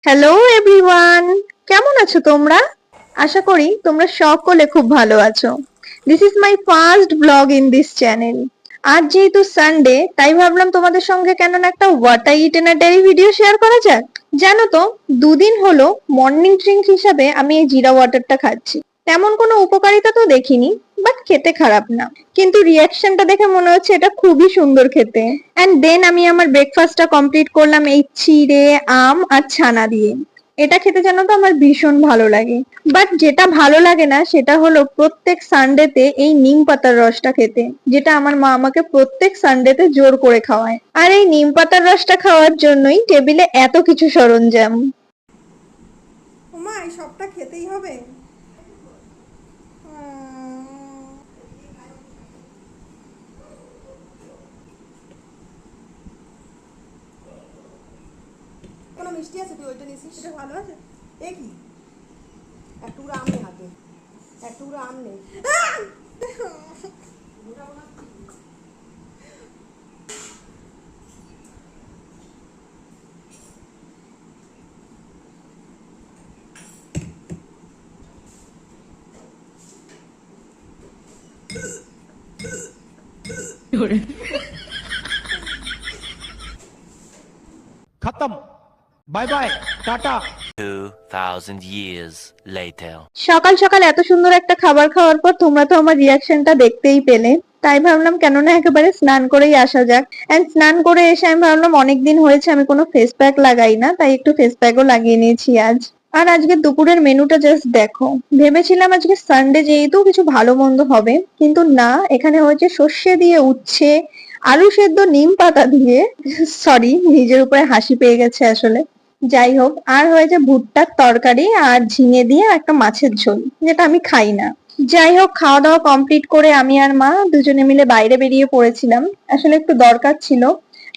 Hello everyone, কেমন আছো তোমরা? আশা করি তোমরা সকলে খুব ভালো আছো। This is my first blog in this channel. আজ যেহেতু সানডে, তাই ভাবলাম তোমাদের সঙ্গে কেন না একটা what I it in a daily video share করা যাক। জানো তো, দুদিন হলো মর্নিং ড্রিঙ্ক হিসাবে আমি এই জিরা ওয়াটারটা খাচ্ছি। তেমন কোনো উপকারিতা তো দেখিনি, বাট খেতে খারাপ না। কিন্তু রিয়াকশনটা দেখে মনে হচ্ছে এটা খুবই সুন্দর খেতে। এন্ড দেন আমি আমার ব্রেকফাস্টটা কমপ্লিট করলাম এই চিড়ে, আম আর ছানা দিয়ে। এটা খেতে জানো তো আমার ভীষণ ভালো লাগে। বাট যেটা ভালো লাগে না সেটা হলো প্রত্যেক সানডেতে এই নিম পাতার রসটা খেতে, যেটা আমার মা আমাকে প্রত্যেক সানডেতে জোর করে খাওয়ায়। আর এই নিম পাতার রসটা খাওয়ার জন্যই টেবিলে এত কিছু সরঞ্জাম। ওমা এই সবটা খেতেই হবে। কোনো মিষ্টি আছে? তুই ওইটা নিছিস? এটা ভালো আছে। এ কি? এক টুকরো আম নেই হাতে, এক টুকরো আম নেই। खत्म। Bye bye tata. 2,000 years later. সকাল সকাল এত সুন্দর একটা খাবার খাওয়ার পর তোমরা তো আমার রিয়াকশনটা দেখতেই পেলে। তাই ভাবলাম কেননা একেবারে স্নান করেই আসা যাক। এন্ড স্নান করে এসে আমি ভাবলাম অনেকদিন হয়েছে আমি কোনো ফেস প্যাক লাগাই না, তাই একটু ফেস প্যাকও লাগিয়ে নিয়েছি আজ। আর আজকে দুপুরের মেনুটা জাস্ট দেখো। ভেবেছিলাম আজকে সানডে যেহেতু কিছু ভালো মন্দ হবে, কিন্তু না, এখানে হয়েছে সর্ষে দিয়ে উচ্ছে, আলু সেদ্ধ নিম পাতা দিয়ে। সরি, নিজের উপরে হাসি পেয়ে গেছে আসলে। যাই হোক, আর হয়েছে ভুট্টার তরকারি আর ঝিঙে দিয়ে একটা মাছের ঝোল, যেটা আমি খাই না। যাই হোক, খাওয়া দাওয়া কমপ্লিট করে আমি আর মা দুজনে মিলে বাইরে বেরিয়ে পড়েছিলাম। আসলে একটু দরকার ছিল,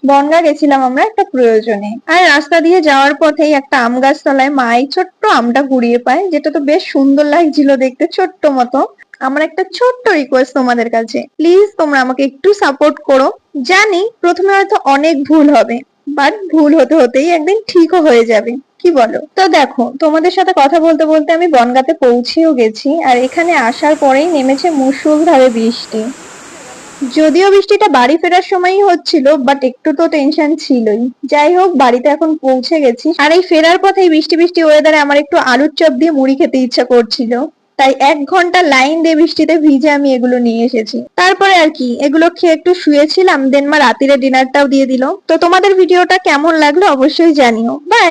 বনগা গেছিলাম আমরা একটা প্রয়োজনে। আর রাস্তা দিয়ে যাওয়ার পথেই একটা আম গাছ তলায় মা এই ছোট্ট আমটা কুড়িয়ে পায়, যেটা তো বেশ সুন্দর লাগছিল দেখতে, ছোট্ট মতো। আমার একটা ছোট্ট রিকোয়েস্ট তোমাদের কাছে, প্লিজ তোমরা আমাকে একটু সাপোর্ট করো। জানি প্রথমে হয়তো অনেক ভুল হবে, বাট ভুল হতে হতেই একদিন ঠিকও হয়ে যাবে, কি বলো? তো দেখো, তোমাদের সাথে কথা বলতে বলতে আমি বনগাঁতে পৌঁছেও গেছি, আর এখানে আসার পরেই নেমেছে মুষলধারে বৃষ্টি। যদিও বৃষ্টিটা বাড়ি ফেরার সময়ই হচ্ছিল, বাট একটু তো টেনশন ছিলই। যাই হোক, বাড়িতে এখন পৌঁছে গেছি, আর এই ফেরার পথে এই বৃষ্টি বৃষ্টি ওয়েদারে আমার একটু আলুর চপ দিয়ে মুড়ি খেতে ইচ্ছা করছিল। তাই 1 ঘন্টা লাইন দিয়ে বৃষ্টিতে ভিজে আমি এগুলো নিয়ে এসেছি। তারপরে আর কি, এগুলো খেয়ে একটু শুয়েছিলাম, দেন মা রাতিরে ডিনারটাও দিয়ে দিল। তো তোমাদের ভিডিওটা কেমন লাগলো অবশ্যই জানিও। বাই।